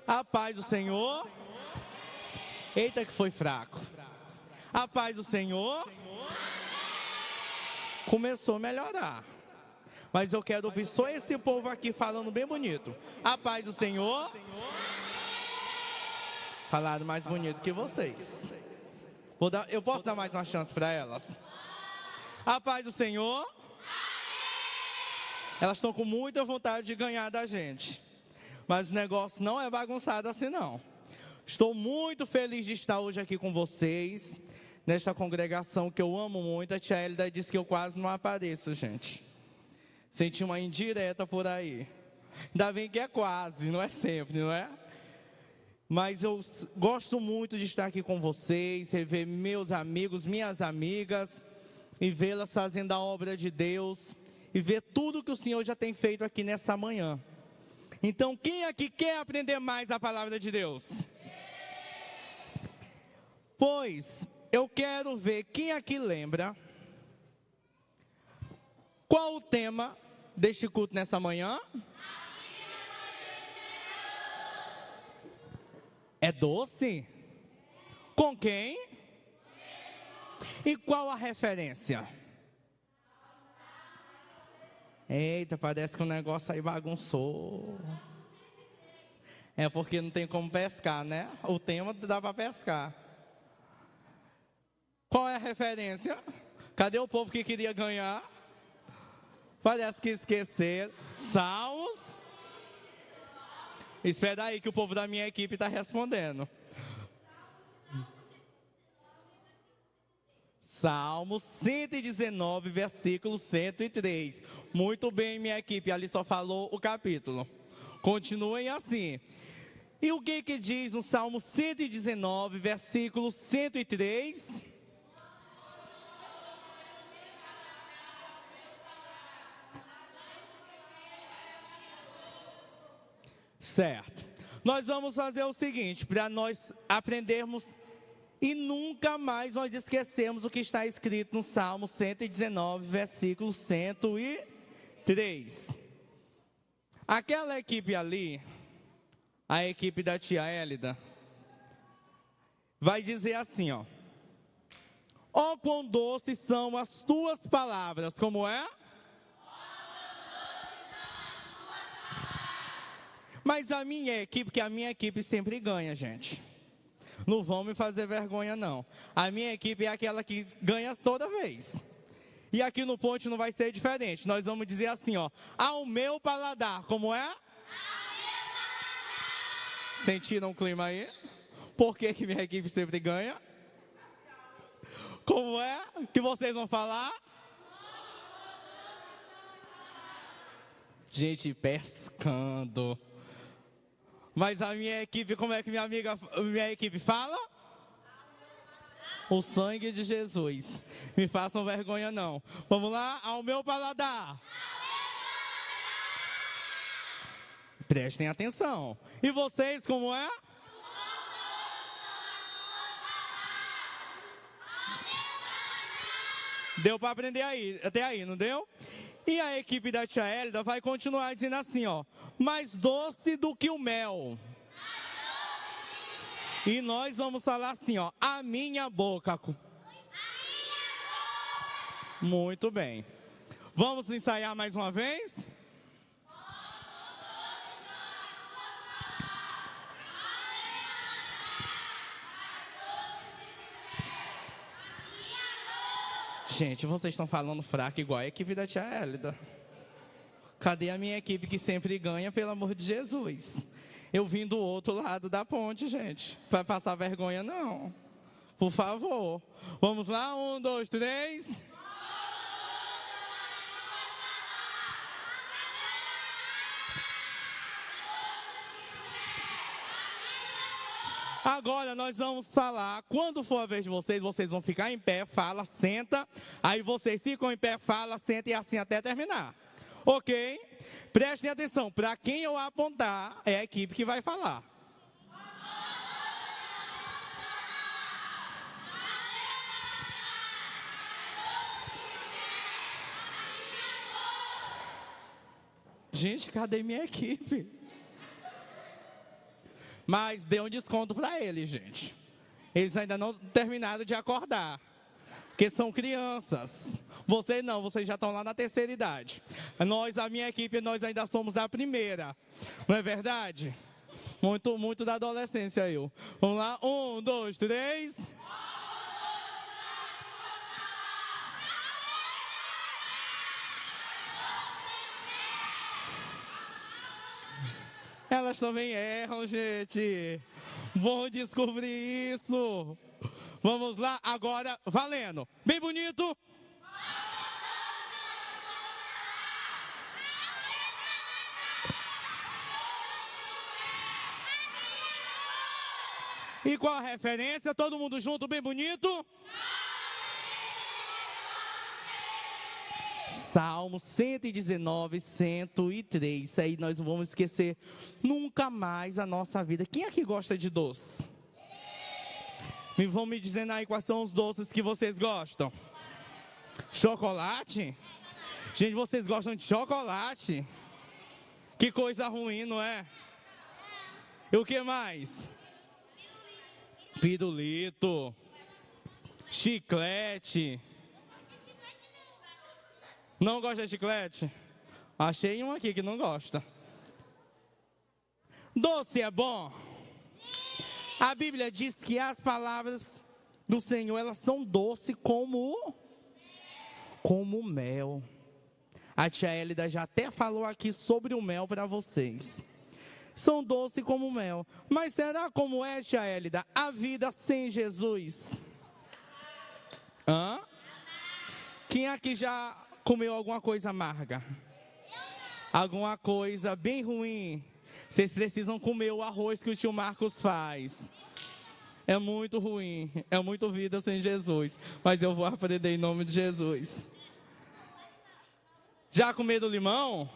A paz do Senhor. Eita, que foi fraco. A paz do Senhor. Começou a melhorar. Mas eu quero ouvir só esse povo aqui falando bem bonito. A paz do Senhor. Falaram mais bonito que vocês. Eu posso dar mais uma chance para elas? A paz do Senhor. Elas estão com muita vontade de ganhar da gente. Mas o negócio não é bagunçado assim não. Estou muito feliz de estar hoje aqui com vocês, nesta congregação que eu amo muito. A tia Hélida disse que eu quase não apareço, gente. Senti uma indireta por aí. Ainda bem que é quase, não é sempre, não é? Mas eu gosto muito de estar aqui com vocês, rever meus amigos, minhas amigas, e vê-las fazendo a obra de Deus, e ver tudo que o Senhor já tem feito aqui nessa manhã. Então, quem aqui quer aprender mais a palavra de Deus? Pois, eu quero ver quem aqui lembra qual o tema deste culto nessa manhã. É doce? Com quem? E qual a referência? Eita, parece que o negócio aí bagunçou. É porque não tem como pescar, né? O tema dá para pescar. Qual é a referência? Cadê o povo que queria ganhar? Parece que esqueceram. Salmos. Espera aí que o povo da minha equipe está respondendo. Salmos 119, versículo 103. Muito bem, minha equipe, ali só falou o capítulo. Continuem assim. E o que diz no Salmo 119, versículo 103? Certo. Nós vamos fazer o seguinte, para nós aprendermos e nunca mais nós esquecemos o que está escrito no Salmo 119, versículo 103. Aquela equipe ali, a equipe da tia Hélida, vai dizer assim, ó. Ó, quão doces são as tuas palavras, como é? Mas a minha equipe, que a minha equipe sempre ganha, gente. Não vão me fazer vergonha, não. A minha equipe é aquela que ganha toda vez. E aqui no Ponte não vai ser diferente. Nós vamos dizer assim, ó. Ao meu paladar, como é? Ao meu paladar. Sentiram o clima aí? Por que minha equipe sempre ganha? Como é que vocês vão falar? Gente, pescando. Mas a minha equipe, como é que minha equipe fala? O sangue de Jesus. Me façam vergonha não. Vamos lá? Ao meu paladar. Prestem atenção. E vocês, como é? Deu para aprender aí, até aí, não deu? E a equipe da tia Hélida vai continuar dizendo assim, ó. Mais doce do que o mel. E nós vamos falar assim, ó. A minha boca. Muito bem. Vamos ensaiar mais uma vez? Gente, vocês estão falando fraco igual a equipe da tia Hélida. Cadê a minha equipe que sempre ganha, pelo amor de Jesus? Eu vim do outro lado da ponte, gente. Para passar vergonha, não. Por favor. Vamos lá? 1, 2, 3. Agora nós vamos falar, quando for a vez de vocês, vocês vão ficar em pé, fala, senta. Aí vocês ficam em pé, fala, senta e assim até terminar. Ok? Prestem atenção, para quem eu apontar, é a equipe que vai falar. Gente, cadê minha equipe? Mas dê um desconto para eles, gente. Eles ainda não terminaram de acordar. Porque são crianças. Vocês não, vocês já estão lá na terceira idade. Nós, a minha equipe, nós ainda somos da primeira. Não é verdade? Muito da adolescência eu. Vamos lá, 1, 2, 3. Elas também erram, gente. Vão descobrir isso. Vamos lá, agora, valendo. Bem bonito. E qual a referência? Todo mundo junto, bem bonito. Salmo 119, 103. Isso aí nós não vamos esquecer nunca mais a nossa vida. Quem aqui gosta de doce? Vão me dizendo aí quais são os doces que vocês gostam. Chocolate? Gente, vocês gostam de chocolate? Que coisa ruim, não é? E o que mais? Pirulito. Chiclete. Não gosta de chiclete? Achei um aqui que não gosta. Doce é bom? A Bíblia diz que as palavras do Senhor, elas são doces como mel. A tia Hélida já até falou aqui sobre o mel para vocês. São doces como mel. Mas será como é, tia Hélida, a vida sem Jesus? Hã? Quem aqui já comeu alguma coisa amarga? Alguma coisa bem ruim? Vocês precisam comer o arroz que o tio Marcos faz. É muito ruim. É muito vida sem Jesus. Mas eu vou aprender em nome de Jesus. Já comeram limão?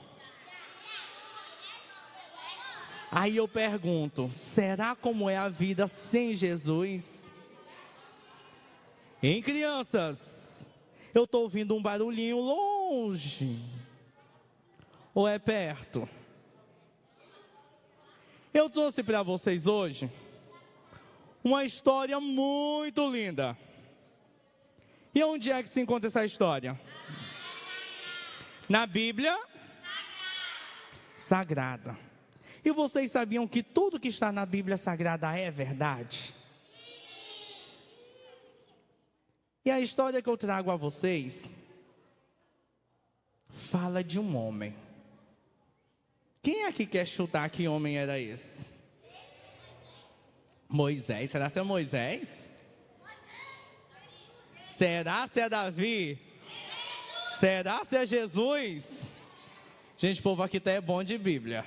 Aí eu pergunto, será como é a vida sem Jesus? Hein, crianças? Eu estou ouvindo um barulhinho longe. Ou é perto? Eu trouxe para vocês hoje uma história muito linda. E onde é que se encontra essa história? Na Bíblia Sagrada. E vocês sabiam que tudo que está na Bíblia Sagrada é verdade? E a história que eu trago a vocês fala de um homem. Quem aqui quer chutar que homem era esse? Moisés. Será que é Moisés? Será que é Davi? Será que é Jesus? Gente, o povo aqui tá é bom de Bíblia.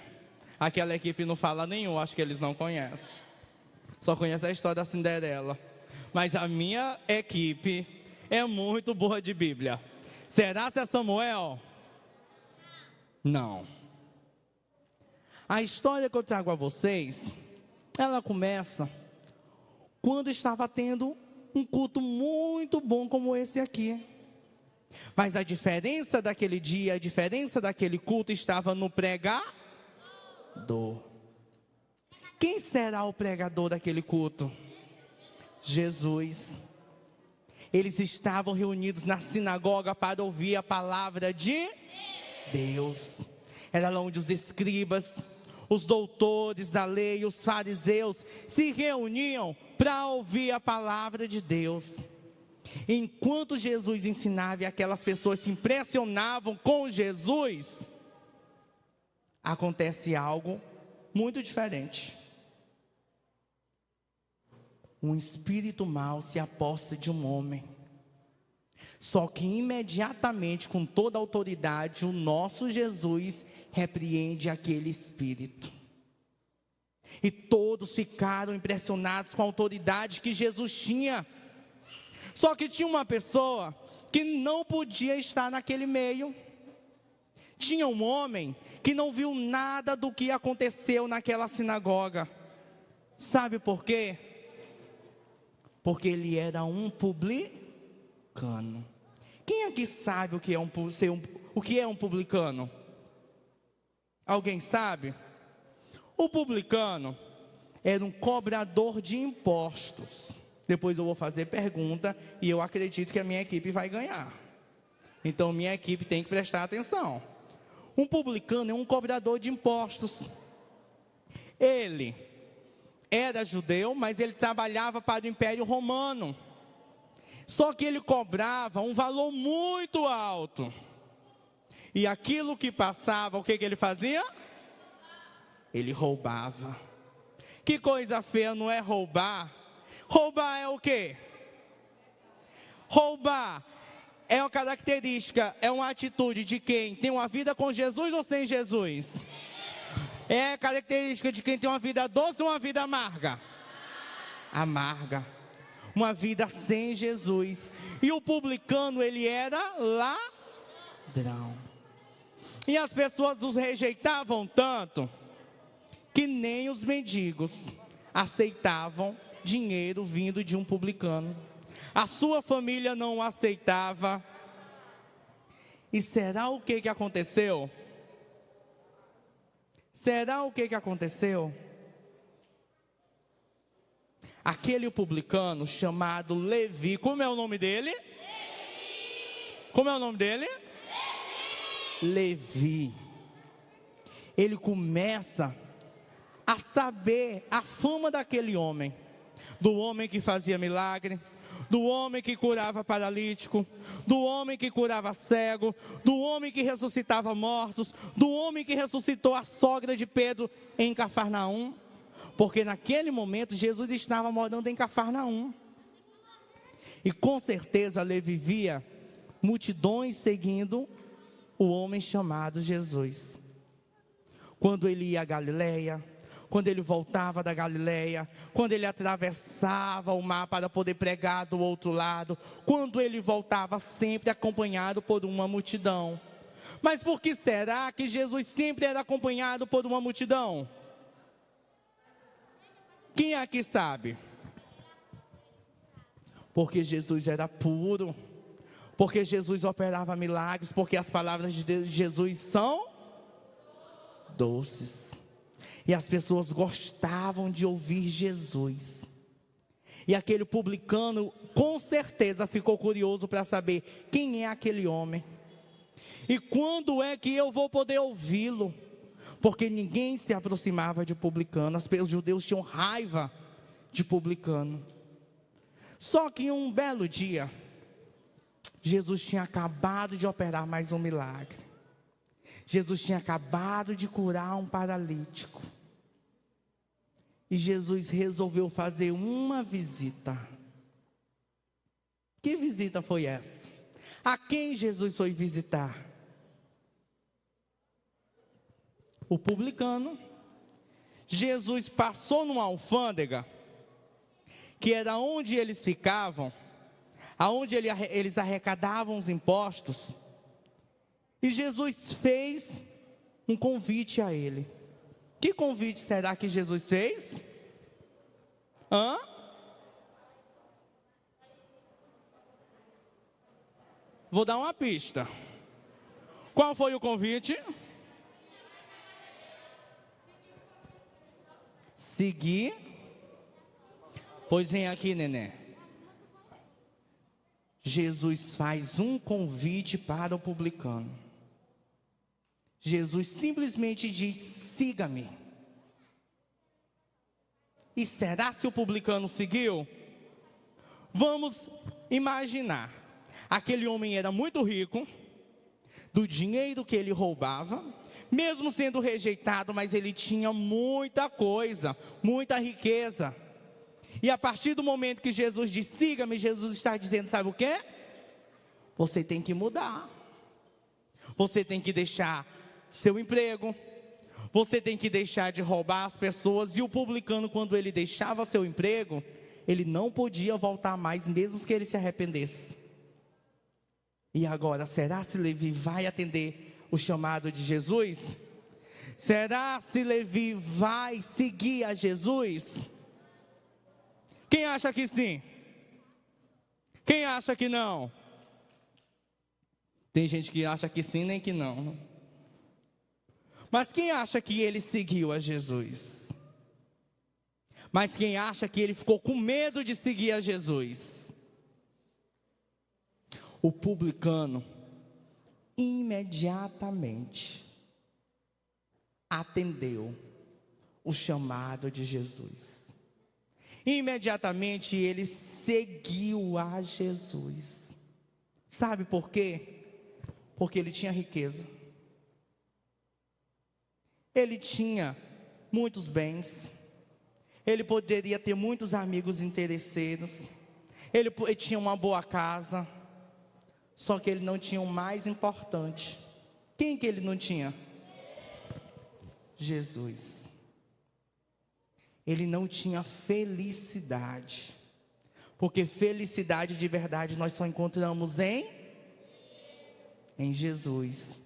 Aquela equipe não fala nenhum, acho que eles não conhecem. Só conhece a história da Cinderela. Mas a minha equipe é muito boa de Bíblia. Será que é Samuel? Não. A história que eu trago a vocês, ela começa quando estava tendo um culto muito bom como esse aqui. Mas a diferença daquele dia, a diferença daquele culto estava no pregador. Quem será o pregador daquele culto? Jesus. Eles estavam reunidos na sinagoga para ouvir a palavra de Deus. Era lá onde os escribas, os doutores da lei, os fariseus se reuniam para ouvir a palavra de Deus. Enquanto Jesus ensinava e aquelas pessoas se impressionavam com Jesus, acontece algo muito diferente. Um espírito mau se aposta de um homem. Só que imediatamente, com toda a autoridade, o nosso Jesus repreende aquele espírito. E todos ficaram impressionados com a autoridade que Jesus tinha. Só que tinha uma pessoa que não podia estar naquele meio. Tinha um homem que não viu nada do que aconteceu naquela sinagoga. Sabe por quê? Porque ele era um publicano. Quem aqui sabe o que é um publicano? Alguém sabe? O publicano era um cobrador de impostos. Depois eu vou fazer pergunta e eu acredito que a minha equipe vai ganhar. Então minha equipe tem que prestar atenção. Um publicano é um cobrador de impostos. Ele era judeu, mas ele trabalhava para o Império Romano. Só que ele cobrava um valor muito alto. E aquilo que passava, o que ele fazia? Ele roubava. Que coisa feia, não é roubar? Roubar é o quê? Roubar é uma característica, é uma atitude de quem tem uma vida com Jesus ou sem Jesus? É característica de quem tem uma vida doce ou uma vida amarga? Amarga. Uma vida sem Jesus. E o publicano, ele era ladrão. E as pessoas os rejeitavam tanto que nem os mendigos aceitavam dinheiro vindo de um publicano. A sua família não o aceitava. E será o que aconteceu? Será o que aconteceu? Aquele publicano chamado Levi, como é o nome dele? Levi. Como é o nome dele? Levi. Ele começa a saber a fama daquele homem, do homem que fazia milagre, do homem que curava paralítico, do homem que curava cego, do homem que ressuscitava mortos, do homem que ressuscitou a sogra de Pedro em Cafarnaum, porque naquele momento Jesus estava morando em Cafarnaum. E com certeza Levi via multidões seguindo o homem chamado Jesus. Quando ele ia a Galileia, quando ele voltava da Galileia, quando ele atravessava o mar para poder pregar do outro lado, quando ele voltava sempre acompanhado por uma multidão. Mas por que será que Jesus sempre era acompanhado por uma multidão? Quem aqui sabe? Porque Jesus era puro, porque Jesus operava milagres, porque as palavras de Jesus são doces. E as pessoas gostavam de ouvir Jesus. E aquele publicano, com certeza, ficou curioso para saber quem é aquele homem. E quando é que eu vou poder ouvi-lo? Porque ninguém se aproximava de publicano. Os judeus tinham raiva de publicano. Só que um belo dia, Jesus tinha acabado de operar mais um milagre. Jesus tinha acabado de curar um paralítico. E Jesus resolveu fazer uma visita. Que visita foi essa? A quem Jesus foi visitar? O publicano. Jesus passou numa alfândega, que era onde eles ficavam, aonde eles arrecadavam os impostos. E Jesus fez um convite a ele. Que convite será que Jesus fez? Vou dar uma pista. Qual foi o convite? Seguir. Pois vem aqui, neném. Jesus faz um convite para o publicano. Jesus simplesmente diz: siga-me. E será que o publicano seguiu? Vamos imaginar. Aquele homem era muito rico, do dinheiro que ele roubava, mesmo sendo rejeitado, mas ele tinha muita coisa, muita riqueza. E a partir do momento que Jesus diz: siga-me, Jesus está dizendo, sabe o quê? Você tem que mudar. Você tem que deixar seu emprego. Você tem que deixar de roubar as pessoas. E o publicano, quando ele deixava seu emprego, ele não podia voltar mais, mesmo que ele se arrependesse. E agora, será se Levi vai atender o chamado de Jesus? Será se Levi vai seguir a Jesus? Quem acha que sim? Quem acha que não? Tem gente que acha que sim, nem que não. Mas quem acha que ele seguiu a Jesus? Mas quem acha que ele ficou com medo de seguir a Jesus? O publicano imediatamente atendeu o chamado de Jesus. Imediatamente ele seguiu a Jesus. Sabe por quê? Porque ele tinha riqueza. Ele tinha muitos bens. Ele poderia ter muitos amigos interesseiros. Ele tinha uma boa casa. Só que ele não tinha o mais importante. Quem que ele não tinha? Jesus. Ele não tinha felicidade. Porque felicidade de verdade nós só encontramos em Jesus,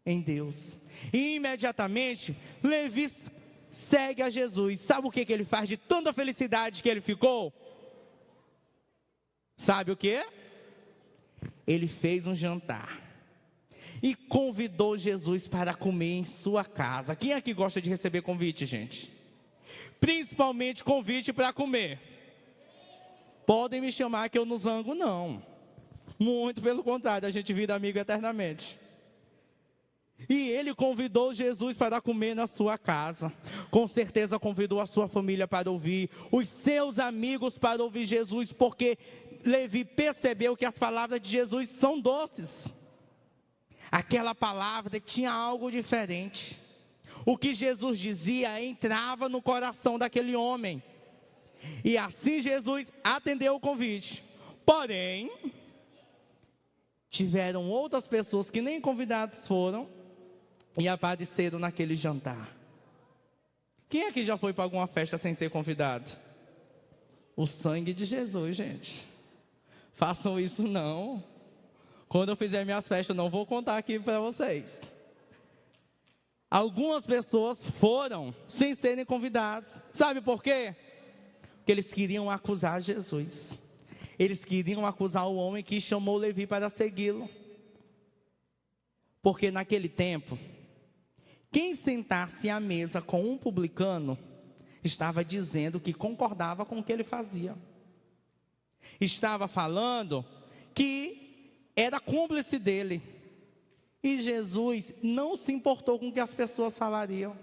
em Deus. E imediatamente Levi segue a Jesus. Sabe o que ele faz de tanta felicidade que ele ficou? Sabe o que? Ele fez um jantar e convidou Jesus para comer em sua casa. Quem aqui gosta de receber convite, gente? Principalmente convite para comer. Podem me chamar que eu não zango, não. Muito pelo contrário, a gente vira amigo eternamente. E ele convidou Jesus para comer na sua casa. Com certeza convidou a sua família para ouvir, os seus amigos para ouvir Jesus, porque Levi percebeu que as palavras de Jesus são doces. Aquela palavra tinha algo diferente. O que Jesus dizia entrava no coração daquele homem. E assim Jesus atendeu o convite. Porém, tiveram outras pessoas que nem convidados foram e apareceram naquele jantar. Quem aqui já foi para alguma festa sem ser convidado? O sangue de Jesus, gente. Façam isso não. Quando eu fizer minhas festas, não vou contar aqui para vocês. Algumas pessoas foram sem serem convidados. Sabe por quê? Porque eles queriam acusar Jesus. Eles queriam acusar o homem que chamou Levi para segui-lo. Porque naquele tempo, quem sentasse à mesa com um publicano, estava dizendo que concordava com o que ele fazia. Estava falando que era cúmplice dele. E Jesus não se importou com o que as pessoas falariam.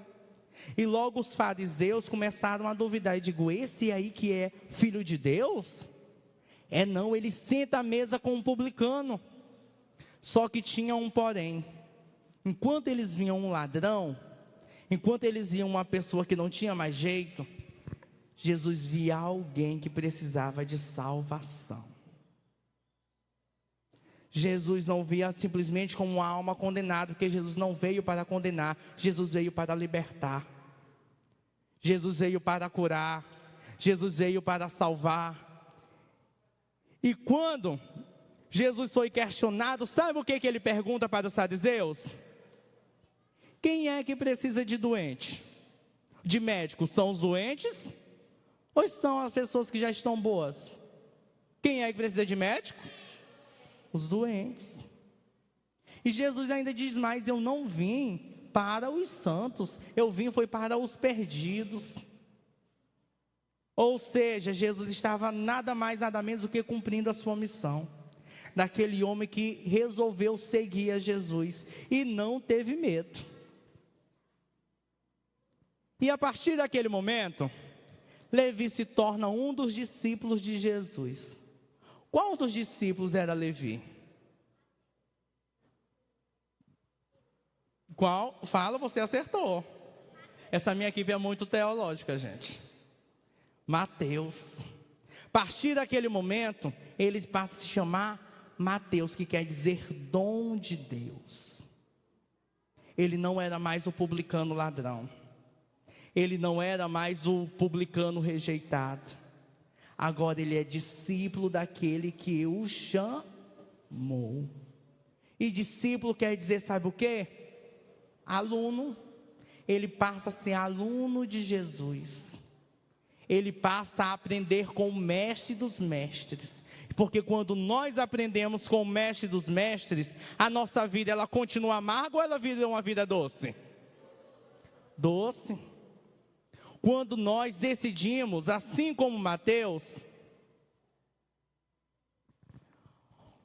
E logo os fariseus começaram a duvidar. E digo, esse aí que é filho de Deus? É não, ele senta à mesa com um publicano. Só que tinha um porém. Enquanto eles viam um ladrão, enquanto eles viam uma pessoa que não tinha mais jeito, Jesus via alguém que precisava de salvação. Jesus não via simplesmente como uma alma condenada, porque Jesus não veio para condenar, Jesus veio para libertar. Jesus veio para curar, Jesus veio para salvar. E quando Jesus foi questionado, sabe o que ele pergunta para os fariseus? Quem é que precisa de doente? De médico? São os doentes? Ou são as pessoas que já estão boas? Quem é que precisa de médico? Os doentes. E Jesus ainda diz mais, eu não vim para os santos, eu vim foi para os perdidos. Ou seja, Jesus estava nada mais, nada menos do que cumprindo a sua missão. Daquele homem que resolveu seguir a Jesus e não teve medo. E a partir daquele momento, Levi se torna um dos discípulos de Jesus. Qual dos discípulos era Levi? Qual? Fala, você acertou. Essa minha equipe é muito teológica, gente. Mateus. A partir daquele momento, eles passam a se chamar Mateus, que quer dizer dom de Deus. Ele não era mais o publicano ladrão. Ele não era mais o publicano rejeitado. Agora ele é discípulo daquele que o chamou. E discípulo quer dizer, sabe o quê? Aluno. Ele passa a ser aluno de Jesus. Ele passa a aprender com o mestre dos mestres. Porque quando nós aprendemos com o mestre dos mestres, a nossa vida ela continua amarga ou ela vira uma vida doce? Doce. quando nós decidimos, assim como Mateus,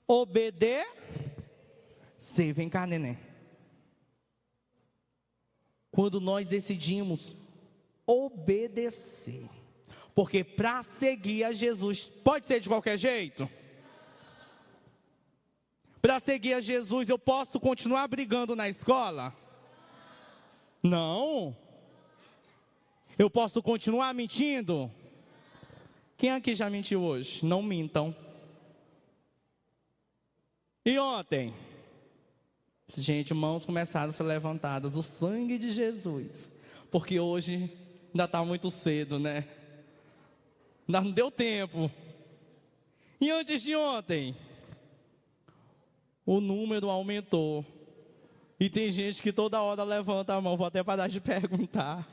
obedecer. Vem cá, neném. Quando nós decidimos obedecer. Porque para seguir a Jesus, pode ser de qualquer jeito? Para seguir a Jesus, eu posso continuar brigando na escola? Não. Eu posso continuar mentindo? Quem aqui já mentiu hoje? Não mintam. E ontem? Gente, mãos começaram a ser levantadas. O sangue de Jesus. Porque hoje ainda está muito cedo, né? Ainda não deu tempo. E antes de ontem? O número aumentou. E tem gente que toda hora levanta a mão. Vou até parar de perguntar.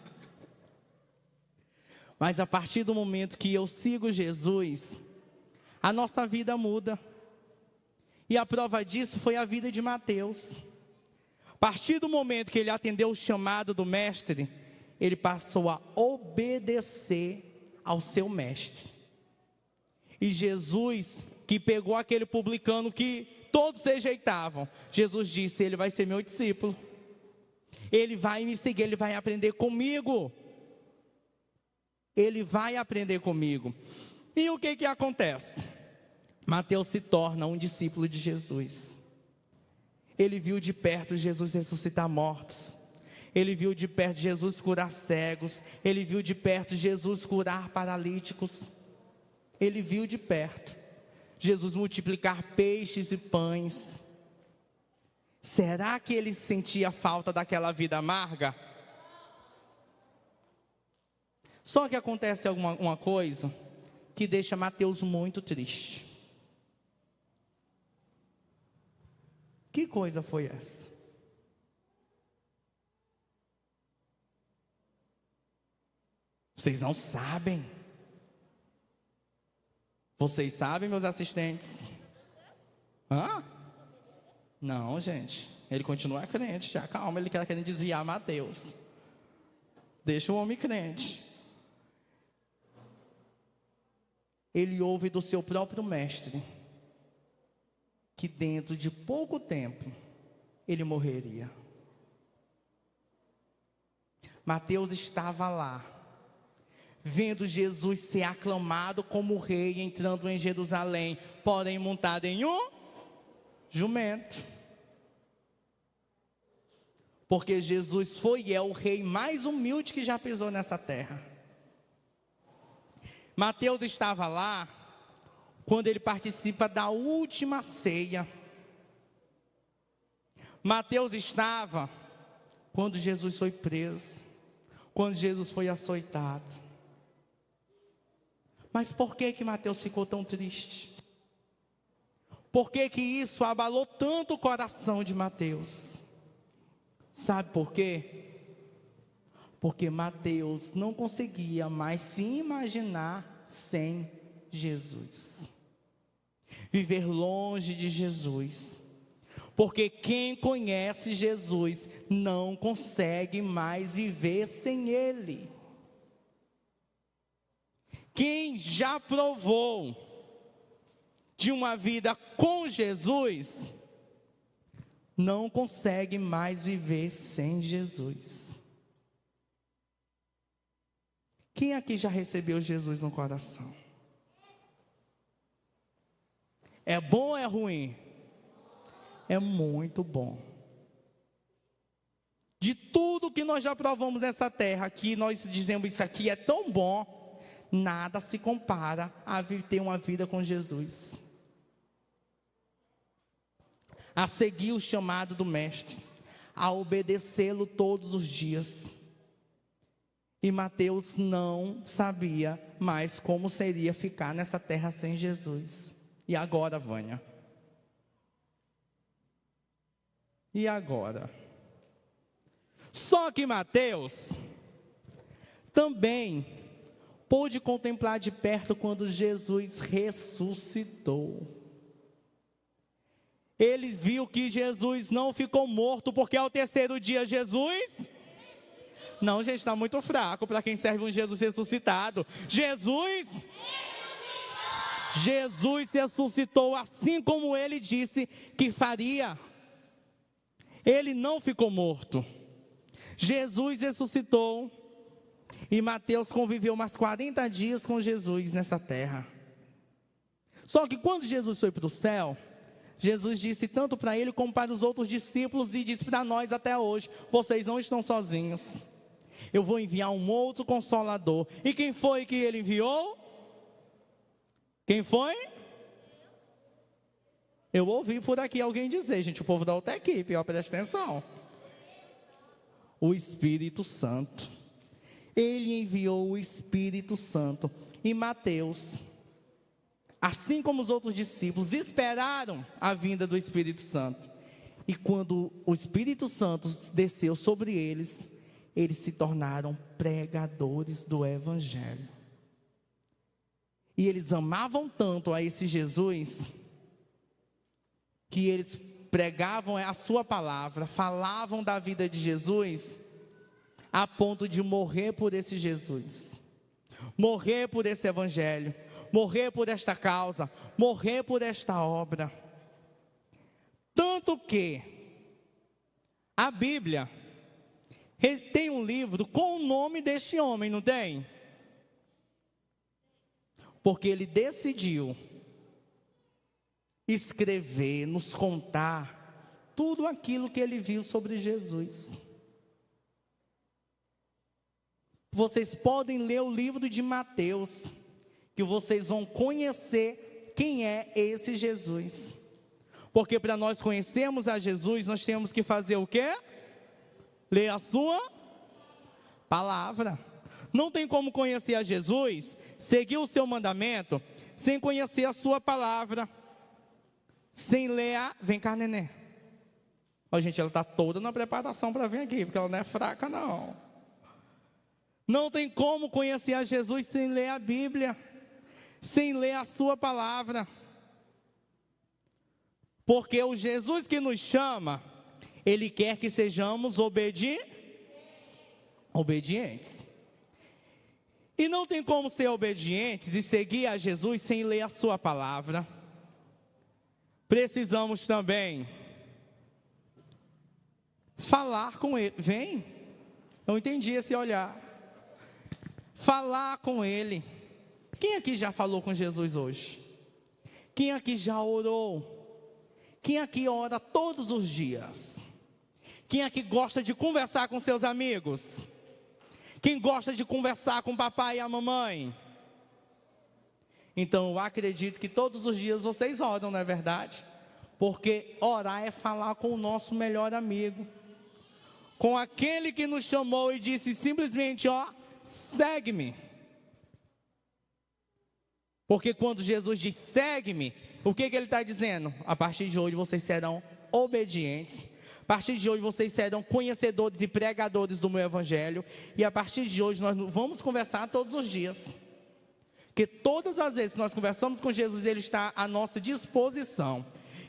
Mas a partir do momento que eu sigo Jesus, a nossa vida muda. E a prova disso foi a vida de Mateus. A partir do momento que ele atendeu o chamado do mestre, ele passou a obedecer ao seu mestre. E Jesus, que pegou aquele publicano que todos rejeitavam, Jesus disse: ele vai ser meu discípulo. Ele vai me seguir, ele vai aprender comigo. Ele vai aprender comigo. E o que acontece? Mateus se torna um discípulo de Jesus. Ele viu de perto Jesus ressuscitar mortos. Ele viu de perto Jesus curar cegos. Ele viu de perto Jesus curar paralíticos. Ele viu de perto Jesus multiplicar peixes e pães. Será que ele sentia falta daquela vida amarga? Só que acontece uma coisa que deixa Mateus muito triste. Que coisa foi essa? Vocês não sabem? Vocês sabem, meus assistentes? Hã? Não, gente. Ele continua crente. Já calma, ele está querendo desviar Mateus. Deixa o homem crente. Ele ouve do seu próprio mestre que dentro de pouco tempo ele morreria. Mateus estava lá, vendo Jesus ser aclamado como rei, entrando em Jerusalém, porém montado em um jumento. Porque Jesus foi e é o rei mais humilde que já pisou nessa terra. Mateus estava lá quando ele participa da última ceia. Mateus estava quando Jesus foi preso, quando Jesus foi açoitado. Mas por que Mateus ficou tão triste? Por que isso abalou tanto o coração de Mateus? Sabe por quê? Porque Mateus não conseguia mais se imaginar sem Jesus. Viver longe de Jesus. Porque quem conhece Jesus não consegue mais viver sem Ele. Quem já provou de uma vida com Jesus, não consegue mais viver sem Jesus. Quem aqui já recebeu Jesus no coração? É bom ou é ruim? É muito bom. De tudo que nós já provamos nessa terra, aqui nós dizemos isso aqui é tão bom, nada se compara a ter uma vida com Jesus. A seguir o chamado do Mestre, a obedecê-lo todos os dias. E Mateus não sabia mais como seria ficar nessa terra sem Jesus. E agora, Vânia? E agora? Só que Mateus também pôde contemplar de perto quando Jesus ressuscitou. Ele viu que Jesus não ficou morto, porque ao terceiro dia Jesus Não, gente, está muito fraco para quem serve um Jesus ressuscitado. Jesus ressuscitou assim como ele disse que faria. Ele não ficou morto. Jesus ressuscitou e Mateus conviveu mais 40 dias com Jesus nessa terra. Só que quando Jesus foi para o céu, Jesus disse tanto para ele como para os outros discípulos e disse para nós até hoje: vocês não estão sozinhos. Eu vou enviar um outro Consolador. E quem foi que ele enviou? Quem foi? Eu ouvi por aqui alguém dizer, gente, o povo da outra equipe, ó, presta atenção. O Espírito Santo. Ele enviou o Espírito Santo. E Mateus, assim como os outros discípulos, esperaram a vinda do Espírito Santo. E quando o Espírito Santo desceu sobre eles, eles se tornaram pregadores do Evangelho. E eles amavam tanto a esse Jesus, que eles pregavam a sua palavra, falavam da vida de Jesus, a ponto de morrer por esse Jesus, morrer por esse Evangelho, morrer por esta causa, morrer por esta obra. Tanto que a Bíblia tem um livro com o nome deste homem, não tem? Porque ele decidiu escrever, nos contar tudo aquilo que ele viu sobre Jesus. Vocês podem ler o livro de Mateus, que vocês vão conhecer quem é esse Jesus. Porque para nós conhecermos a Jesus, nós temos que fazer o quê? Ler a sua palavra. Não tem como conhecer a Jesus, seguir o seu mandamento, sem conhecer a sua palavra, sem ler a... Vem cá, neném. Ó, gente, ela está toda na preparação para vir aqui, porque ela não é fraca, não. Não tem como conhecer a Jesus sem ler a Bíblia, sem ler a sua palavra. Porque o Jesus que nos chama, Ele quer que sejamos obedientes. E não tem como ser obedientes e seguir a Jesus sem ler a sua palavra. Precisamos também falar com Ele. Vem, eu entendi esse olhar. Falar com Ele. Quem aqui já falou com Jesus hoje? Quem aqui já orou? Quem aqui ora todos os dias? Quem aqui gosta de conversar com seus amigos? Quem gosta de conversar com o papai e a mamãe? Então eu acredito que todos os dias vocês oram, não é verdade? Porque orar é falar com o nosso melhor amigo, com aquele que nos chamou e disse simplesmente, ó, segue-me. Porque quando Jesus diz segue-me, o que ele está dizendo? A partir de hoje vocês serão obedientes. A partir de hoje vocês serão conhecedores e pregadores do meu Evangelho. E a partir de hoje nós vamos conversar todos os dias. Porque todas as vezes que nós conversamos com Jesus, Ele está à nossa disposição.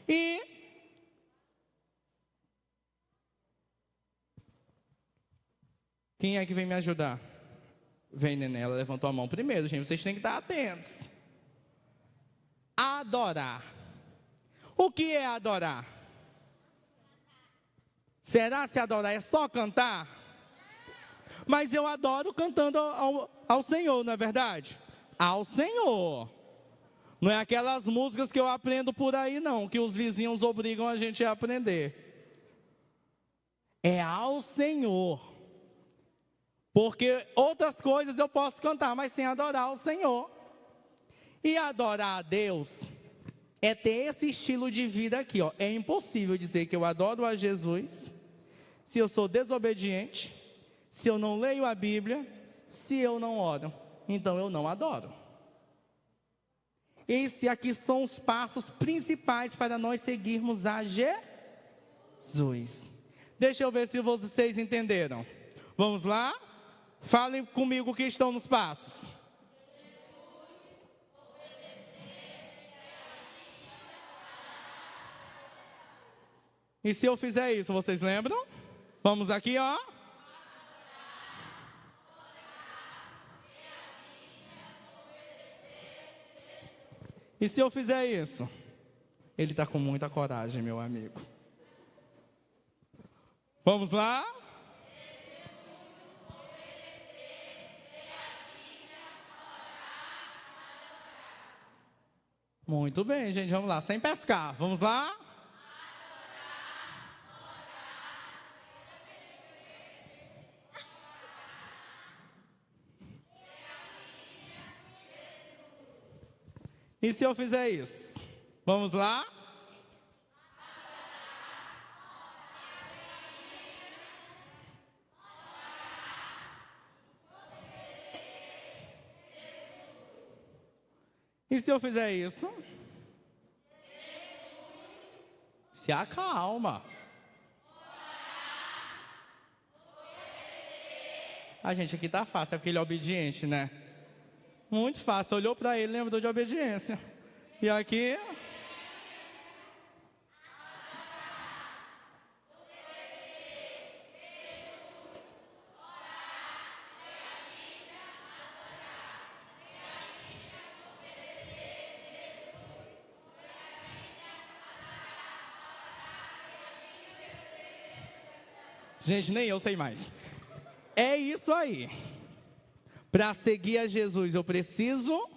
E quem é que vem me ajudar? Vem, neném, ela levantou a mão primeiro, gente. Vocês têm que estar atentos. Adorar. O que é adorar? Será que adorar é só cantar? Mas eu adoro cantando ao Senhor, não é verdade? Ao Senhor. Não é aquelas músicas que eu aprendo por aí, não, que os vizinhos obrigam a gente a aprender. É ao Senhor. Porque outras coisas eu posso cantar, mas sem adorar ao Senhor. E adorar a Deus é ter esse estilo de vida aqui, ó. É impossível dizer que eu adoro a Jesus se eu sou desobediente, se eu não leio a Bíblia, se eu não oro. Então eu não adoro. Esses aqui são os passos principais para nós seguirmos a Jesus. Deixa eu ver se vocês entenderam. Vamos lá? Falem comigo o que estão nos passos. E se eu fizer isso, vocês lembram? Vamos aqui, ó. E se eu fizer isso? Ele está com muita coragem, meu amigo. Vamos lá? Muito bem, gente, vamos lá, sem pescar. Vamos lá? E se eu fizer isso? Vamos lá? E se eu fizer isso? Se acalma. A gente aqui tá fácil, é porque ele é obediente, né? Muito fácil. Olhou para ele, lembrou de obediência. E aqui... Gente, nem eu sei mais. É isso aí. Para seguir a Jesus, eu preciso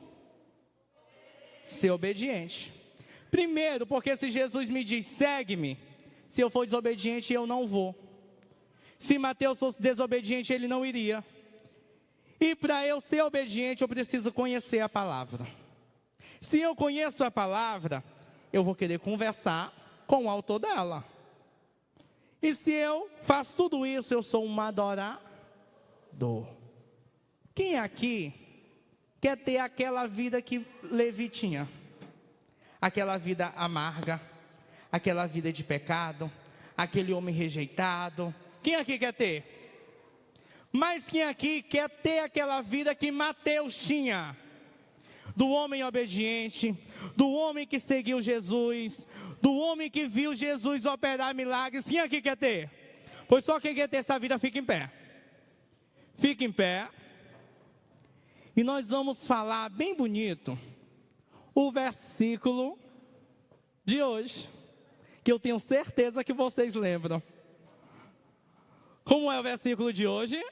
ser obediente. Primeiro, porque se Jesus me diz, segue-me, se eu for desobediente, eu não vou. Se Mateus fosse desobediente, ele não iria. E para eu ser obediente, eu preciso conhecer a palavra. Se eu conheço a palavra, eu vou querer conversar com o autor dela. E se eu faço tudo isso, eu sou um adorador. Quem aqui quer ter aquela vida que Levi tinha? Aquela vida amarga, aquela vida de pecado, aquele homem rejeitado. Quem aqui quer ter? Mas quem aqui quer ter aquela vida que Mateus tinha? Do homem obediente, do homem que seguiu Jesus, do homem que viu Jesus operar milagres. Quem aqui quer ter? Pois só quem quer ter essa vida fica em pé. Fica em pé. E nós vamos falar bem bonito o versículo de hoje, que eu tenho certeza que vocês lembram. Como é o versículo de hoje?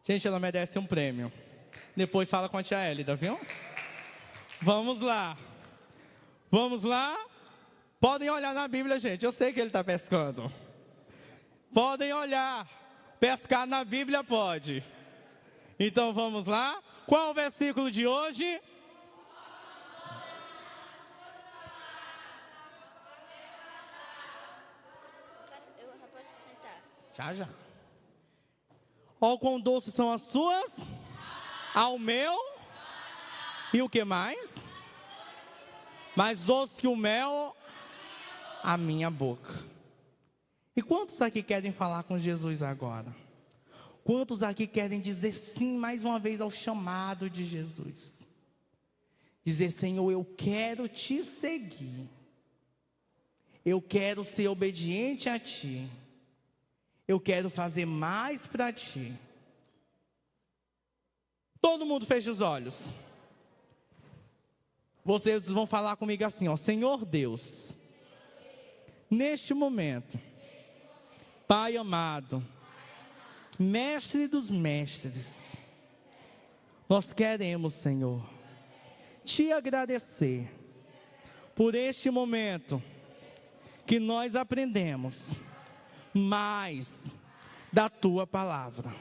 Gente, ela merece um prêmio. Depois fala com a tia Hélida, viu? Vamos lá. Vamos lá. Podem olhar na Bíblia, gente. Eu sei que ele está pescando. Podem olhar. Pescar na Bíblia pode. Então vamos lá. Qual o versículo de hoje? Eu posso sentar. Já. Ó, quão doces são as suas, ao meu, e o que mais? Mais doce que o mel, a minha boca. E quantos aqui querem falar com Jesus agora? Quantos aqui querem dizer sim mais uma vez ao chamado de Jesus? Dizer, Senhor, eu quero te seguir. Eu quero ser obediente a ti. Eu quero fazer mais para ti. Todo mundo fecha os olhos. Vocês vão falar comigo assim, ó. Senhor Deus, neste momento, Pai amado, Mestre dos mestres, nós queremos, Senhor, te agradecer por este momento que nós aprendemos mais da tua palavra.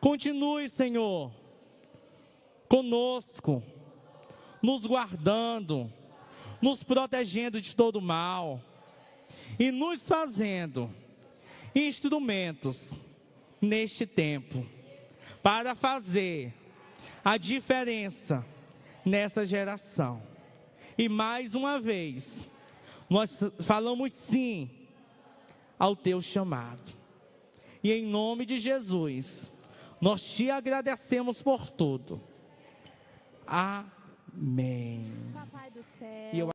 Continue, Senhor, conosco, nos guardando, nos protegendo de todo mal e nos fazendo instrumentos neste tempo para fazer a diferença nessa geração. E mais uma vez, nós falamos sim ao teu chamado. E em nome de Jesus, nós te agradecemos por tudo. Amém. Papai do céu. E eu